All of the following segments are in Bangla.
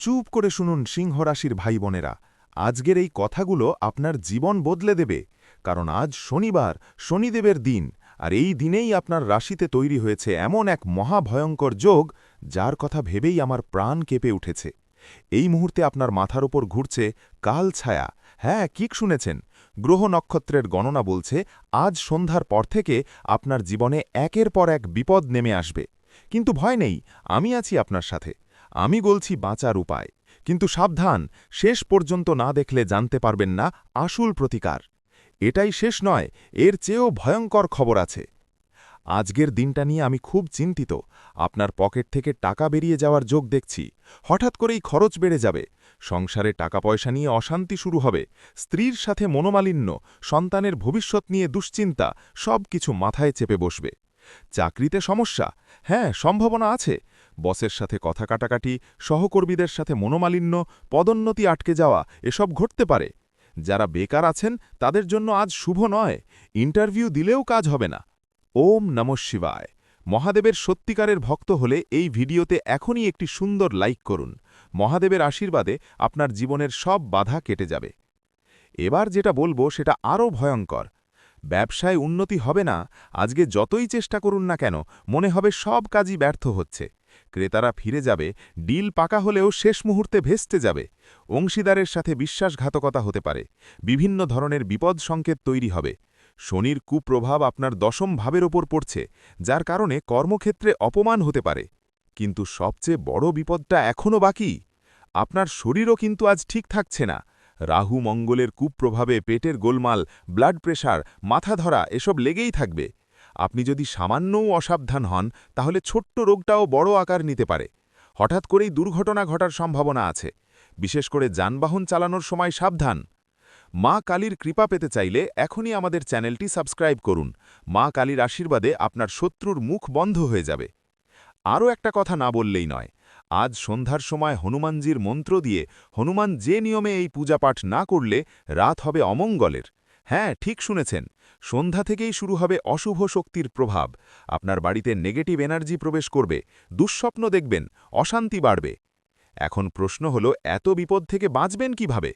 চুপ করে শুনুন সিংহ রাশির ভাই বোনেরা। আজকের এই কথাগুলো আপনার জীবন বদলে দেবে, কারণ আজ শনিবার, শনিদেবের দিন। আর এই দিনেই আপনার রাশিতে তৈরি হয়েছে এমন এক মহাভয়ঙ্কর যোগ, যার কথা ভেবেই আমার প্রাণ কেঁপে উঠেছে। এই মুহূর্তে আপনার মাথার ওপর ঘুরছে কাল ছায়া। হ্যাঁ, ঠিক শুনেছেন। গ্রহ নক্ষত্রের গণনা বলছে আজ সন্ধ্যার পর থেকে আপনার জীবনে একের পর এক বিপদ নেমে আসবে। কিন্তু ভয় নেই, আমি আছি আপনার সাথে। আমি বলছি বাঁচার উপায়। কিন্তু সাবধান, শেষ পর্যন্ত না দেখলে জানতে পারবেন না আসল প্রতিকার। এটাই শেষ নয়, এর চেয়েও ভয়ঙ্কর খবর আছে। আজকের দিনটা নিয়ে আমি খুব চিন্তিত। আপনার পকেট থেকে টাকা বেরিয়ে যাওয়ার যোগ দেখছি। হঠাৎ করেই খরচ বেড়ে যাবে। সংসারে টাকা পয়সা নিয়ে অশান্তি শুরু হবে। স্ত্রীর সাথে মনোমালিন্য, সন্তানের ভবিষ্যৎ নিয়ে দুশ্চিন্তা, সব কিছু মাথায় চেপে বসবে। চাকরিতে সমস্যা? হ্যাঁ, সম্ভাবনা আছে। বসের সাথে কথা কাটাকাটি, সহকর্মীদের সাথে মনোমালিন্য, পদোন্নতি আটকে যাওয়া, এসব ঘটতে পারে। যারা বেকার আছেন তাদের জন্য আজ শুভ নয়। ইন্টারভিউ দিলেও কাজ হবে না। ওম নমঃ শিবায়। মহাদেবের সত্যিকারের ভক্ত হলে এই ভিডিওতে এখনই একটি সুন্দর লাইক করুন। মহাদেবের আশীর্বাদে আপনার জীবনের সব বাধা কেটে যাবে। এবার যেটা বলবো সেটা আরও ভয়ঙ্কর। ব্যবসায় উন্নতি হবে না। আজকে যতই চেষ্টা করুন না কেন, মনে হবে সব কাজই ব্যর্থ হচ্ছে। ক্রেতারা ফিরে যাবে, ডিল পাকা হলেও শেষ মুহূর্তে ভেস্তে যাবে। অংশীদারের সাথে বিশ্বাসঘাতকতা হতে পারে। বিভিন্ন ধরনের বিপদ সংকেত তৈরি হবে। শনির কুপ্রভাব আপনার দশম ভাবের ওপর পড়ছে, যার কারণে কর্মক্ষেত্রে অপমান হতে পারে। কিন্তু সবচেয়ে বড় বিপদটা এখনও বাকি। আপনার শরীরও কিন্তু আজ ঠিক থাকছে না। রাহু মঙ্গলের কুপ্রভাবে পেটের গোলমাল, ব্লাড প্রেশার, মাথা ধরা এসব লেগেই থাকবে। আপনি যদি সামান্যও অসাবধান হন, তাহলে ছোট্ট রোগটাও বড় আকার নিতে পারে। হঠাৎ করেই দুর্ঘটনা ঘটার সম্ভাবনা আছে। বিশেষ করে যানবাহন চালানোর সময় সাবধান। মা কালীর কৃপা পেতে চাইলে এখনই আমাদের চ্যানেলটি সাবস্ক্রাইব করুন। মা কালীর আশীর্বাদে আপনার শত্রুর মুখ বন্ধ হয়ে যাবে। আরও একটা কথা না বললেই নয়। আজ সন্ধ্যার সময় হনুমানজির মন্ত্র দিয়ে হনুমান যে নিয়মে এই পূজাপাঠ না করলে রাত হবে অমঙ্গলের। হ্যাঁ, ঠিক শুনেছেন। সন্ধ্যা থেকেই শুরু হবে অশুভ শক্তির প্রভাব। আপনার বাড়িতে নেগেটিভ এনার্জি প্রবেশ করবে, দুঃস্বপ্ন দেখবেন, অশান্তি বাড়বে। এখন প্রশ্ন হল, এত বিপদ থেকে বাঁচবেন কিভাবে?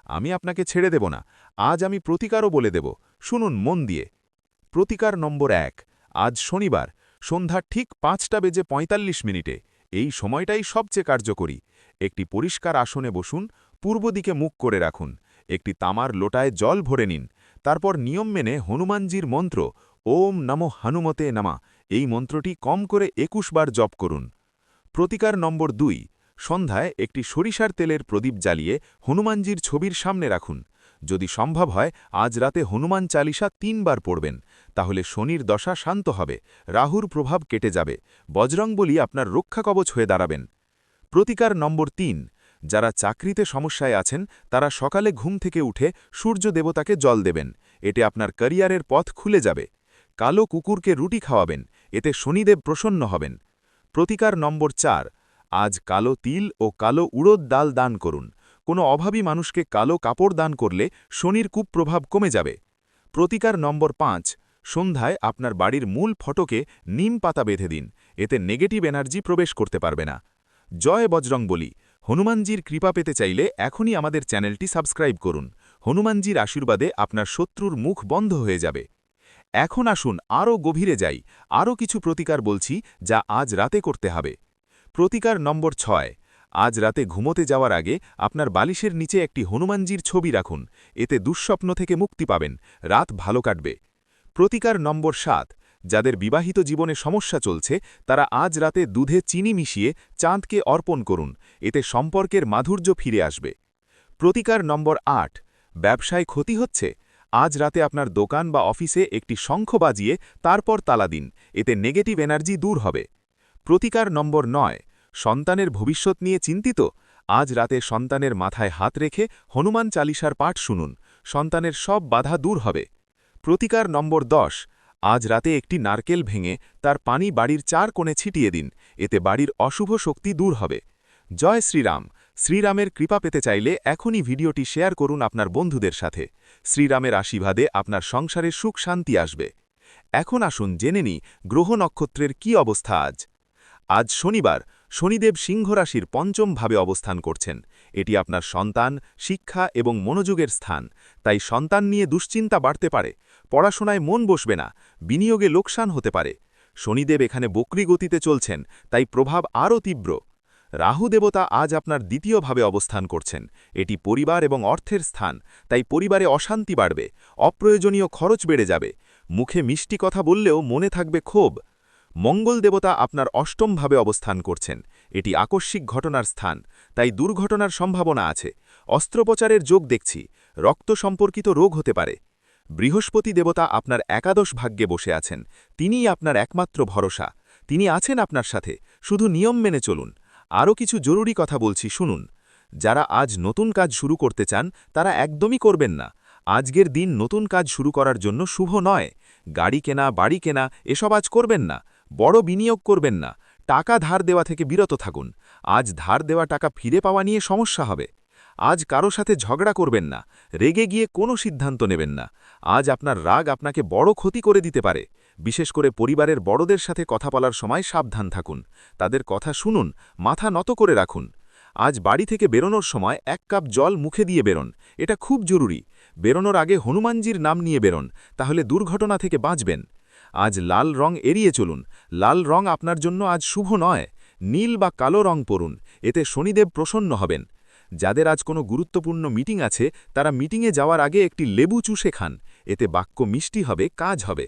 আমি আপনাকে ছেড়ে দেব না। আজ আমি প্রতিকারও বলে দেব। শুনুন মন দিয়ে। প্রতিকার নম্বর ১। আজ শনিবার, সন্ধ্যা ঠিক ৫:৪৫। এই সময়টাই সবচেয়ে কার্যকরী। একটি পরিষ্কার আসনে বসুন, পূর্ব দিকে মুখ করে রাখুন। একটি তামার লোটায় জল ভরে নিন। তারপর নিয়ম মেনে হনুমানজির মন্ত্র ওম নমঃ হনুমতে নমঃ এই মন্ত্রটি কম করে ২১ বার জপ করুন। প্রতিকার নম্বর ২। সন্ধ্যায় একটি সরিষার তেলের প্রদীপ জ্বালিয়ে হনুমানজির ছবির সামনে রাখুন। যদি সম্ভব হয়, আজ রাতে হনুমান চালিসা ৩ বার পড়বেন। তাহলে শনির দশা শান্ত হবে, রাহুর প্রভাব কেটে যাবে, বজরংবলী আপনার রক্ষাকবচ হয়ে দাঁড়াবেন। প্রতিকার নম্বর ৩। যারা চাকরিতে সমস্যায় আছেন তারা সকালে ঘুম থেকে উঠে সূর্য দেবতাকে জল দেবেন। এতে আপনার ক্যারিয়ারের পথ খুলে যাবে। কালো কুকুরকে রুটি খাওয়াবেন, এতে শনিদেব প্রসন্ন হবেন। প্রতিকার নম্বর ৪। আজ কালো তিল ও কালো উড়দ ডাল দান করুন। কোনো অভাবী মানুষকে কালো কাপড় দান করলে শনির কুপ্রভাব কমে যাবে। প্রতিকার নম্বর ৫। সন্ধ্যায় আপনার বাড়ির মূল ফটকে নিম পাতা বেঁধে দিন। এতে নেগেটিভ এনার্জি প্রবেশ করতে পারবে না। জয় বজরংবলী। হনুমানজির কৃপা পেতে চাইলে এখনই আমাদের চ্যানেলটি সাবস্ক্রাইব করুন। হনুমানজির আশীর্বাদে আপনার শত্রুর মুখ বন্ধ হয়ে যাবে। এখন আসুন আরও গভীরে যাই। আরও কিছু প্রতিকার বলছি, যা আজ রাতে করতে হবে। প্রতিকার নম্বর ৬। আজ রাতে ঘুমোতে যাওয়ার আগে আপনার বালিশের নিচে একটি হনুমানজির ছবি রাখুন। এতে দুঃস্বপ্ন থেকে মুক্তি পাবেন, রাত ভালো কাটবে। প্রতিকার নম্বর ৭। যাদের বিবাহিত জীবনে সমস্যা চলছে তারা আজ রাতে দুধে চিনি মিশিয়ে চাঁদকে অর্পণ করুন। এতে সম্পর্কের মাধুর্য ফিরে আসবে। প্রতিকার নম্বর ৮। ব্যবসায় ক্ষতি হচ্ছে? আজ রাতে আপনার দোকান বা অফিসে একটি শঙ্খ বাজিয়ে তারপর তালা দিন। এতে নেগেটিভ এনার্জি দূর হবে। প্রতিকার নম্বর ৯। সন্তানের ভবিষ্যৎ নিয়ে চিন্তিত? আজ রাতে সন্তানের মাথায় হাত রেখে হনুমান চালিসার পাঠ শুনুন। সন্তানের সব বাধা দূর হবে। প্রতিকার নম্বর ১০। আজ রাতে একটি নারকেল ভেঙে তার পানি বাড়ির ৪ কোণে ছিটিয়ে দিন। এতে বাড়ির অশুভ শক্তি দূর হবে। জয় শ্রীরাম। শ্রীরামের কৃপা পেতে চাইলে এখনই ভিডিওটি শেয়ার করুন আপনার বন্ধুদের সাথে। শ্রীরামের আশীর্বাদে আপনার সংসারে সুখ শান্তি আসবে। এখন আসুন জেনে নিই গ্রহ নক্ষত্রের কি অবস্থা আজ। আজ শনিবার, শনিদেব সিংহ রাশির পঞ্চম ভাবে অবস্থান করছেন। এটি আপনার সন্তান, শিক্ষা এবং মনোযোগের স্থান। তাই সন্তান নিয়ে দুশ্চিন্তা বাড়তে পারে, পড়াশোনায় মন বসবে না, বিনিয়োগে লোকসান হতে পারে। শনিদেব এখানে বক্রী গতিতে চলছেন, তাই প্রভাব আরও তীব্র। রাহু দেবতা আজ আপনার দ্বিতীয়ভাবে অবস্থান করছেন। এটি পরিবার এবং অর্থের স্থান, তাই পরিবারে অশান্তি বাড়বে, অপ্রয়োজনীয় খরচ বেড়ে যাবে। মুখে মিষ্টি কথা বললেও মনে থাকবে ক্ষোভ। মঙ্গল দেবতা আপনার অষ্টমভাবে অবস্থান করছেন। এটি আকস্মিক ঘটনার স্থান, তাই দুর্ঘটনার সম্ভাবনা আছে। অস্ত্রোপচারের যোগ দেখছি, রক্ত সম্পর্কিত রোগ হতে পারে। বৃহস্পতি দেবতা আপনার একাদশ ভাগ্যে বসে আছেন। তিনিই আপনার একমাত্র ভরসা। তিনি আছেন আপনার সাথে, শুধু নিয়ম মেনে চলুন। আরও কিছু জরুরি কথা বলছি, শুনুন। যারা আজ নতুন কাজ শুরু করতে চান তারা একদমই করবেন না। আজকের দিন নতুন কাজ শুরু করার জন্য শুভ নয়। গাড়ি কেনা, বাড়ি কেনা এসব আজ করবেন না। বড় বিনিয়োগ করবেন না। টাকা ধার দেওয়া থেকে বিরত থাকুন। আজ ধার দেওয়া টাকা ফিরে পাওয়া নিয়ে সমস্যা হবে। আজ কারো সাথে ঝগড়া করবেন না। রেগে গিয়ে কোনো সিদ্ধান্ত নেবেন না। আজ আপনার রাগ আপনাকে বড় ক্ষতি করে দিতে পারে। বিশেষ করে পরিবারের বড়দের সাথে কথা বলার সময় সাবধান থাকুন। তাদের কথা শুনুন, মাথা নত করে রাখুন। আজ বাড়ি থেকে বেরোনোর সময় 1 কাপ জল মুখে দিয়ে বেরোন, এটা খুব জরুরি। বেরোনোর আগে হনুমানজির নাম নিয়ে বেরোন, তাহলে দুর্ঘটনা থেকে বাঁচবেন। আজ লাল রং এড়িয়ে চলুন। লাল রং আপনার জন্য আজ শুভ নয়। নীল বা কালো রং পরুন, এতে শনিদেব প্রসন্ন হবেন। যাদের আজ কোনো গুরুত্বপূর্ণ মিটিং আছে তারা মিটিংয়ে যাওয়ার আগে একটি লেবু চুষে খান, এতে বাক্য মিষ্টি হবে, কাজ হবে।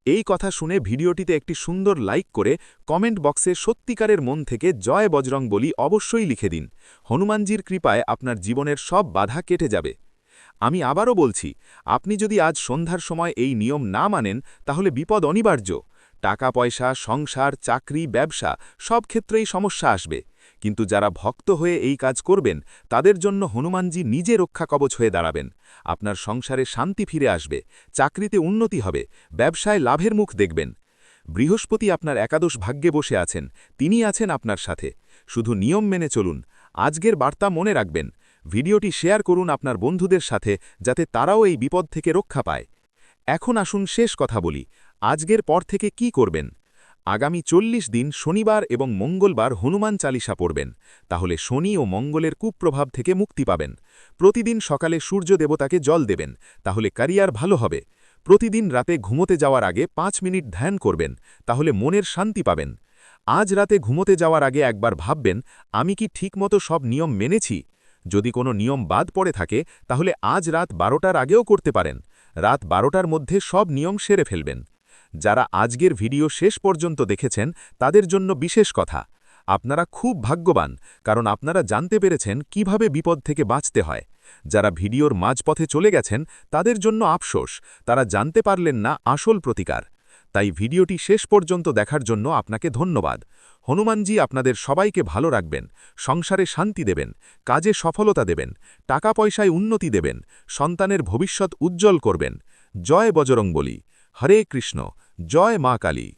এই কথা শুনে ভিডিওটিতে একটি সুন্দর লাইক করে কমেন্ট বক্সে সত্যিকারের মন থেকে জয় বজরং বলি অবশ্যই লিখে দিন। হনুমানজির কৃপায় আপনার জীবনের সব বাধা কেটে যাবে। আমি আবারও বলছি, আপনি যদি আজ সন্ধ্যার সময় এই নিয়ম না মানেন তাহলে বিপদ অনিবার্য। টাকা পয়সা, সংসার, চাকরি, ব্যবসা সব ক্ষেত্রেই সমস্যা আসবে। কিন্তু যারা ভক্ত হয়ে এই কাজ করবেন তাদের জন্য হনুমানজি নিজে রক্ষা কবচ হয়ে দাঁড়াবেন। আপনার সংসারে শান্তি ফিরে আসবে, চাকরিতে উন্নতি হবে, ব্যবসায় লাভের মুখ দেখবেন। বৃহস্পতি আপনার একাদশ ভাগ্যে বসে আছেন, তিনি আছেন আপনার সাথে। শুধু নিয়ম মেনে চলুন। আজকের বার্তা মনে রাখবেন। ভিডিওটি শেয়ার করুন আপনার বন্ধুদের সাথে, যাতে তারাও এই বিপদ থেকে রক্ষা পায়। এখন আসুন শেষ কথা বলি, আজকের পর থেকে কি করবেন। আগামী 40 দিন শনিবার এবং মঙ্গলবার হনুমান চালিসা পড়বেন, তাহলে শনি ও মঙ্গলের কুপ্রভাব থেকে মুক্তি পাবেন। প্রতিদিন সকালে সূর্য দেবতাকে জল দেবেন, তাহলে ক্যারিয়ার ভালো হবে। প্রতিদিন রাতে ঘুমোতে যাওয়ার আগে 5 মিনিট ধ্যান করবেন, তাহলে মনের শান্তি পাবেন। আজ রাতে ঘুমোতে যাওয়ার আগে একবার ভাববেন, আমি কি ঠিকমতো সব নিয়ম মেনেছি। যদি কোনো নিয়ম বাদ পড়ে থাকে তাহলে আজ রাত 12টার আগেও করতে পারেন। রাত 12টার মধ্যে সব নিয়ম সেরে ফেলবেন। যারা আজকের ভিডিও শেষ পর্যন্ত দেখেছেন তাদের জন্য বিশেষ কথা, আপনারা খুব ভাগ্যবান, কারণ আপনারা জানতে পেরেছেন কিভাবে বিপদ থেকে বাঁচতে হয়। যারা ভিডিওর মাঝপথে চলে গেছেন তাদের জন্য আফসোস, তারা জানতে পারলেন না আসল প্রতিকার। তাই ভিডিওটি শেষ পর্যন্ত দেখার জন্য আপনাকে ধন্যবাদ। হনুমানজি আপনাদের সবাইকে ভালো রাখবেন, সংসারে শান্তি দেবেন, কাজে সফলতা দেবেন, টাকা পয়সায় উন্নতি দেবেন, সন্তানের ভবিষ্যৎ উজ্জ্বল করবেন। জয় বজরং বলি। হরে কৃষ্ণ। জয় মা কালী।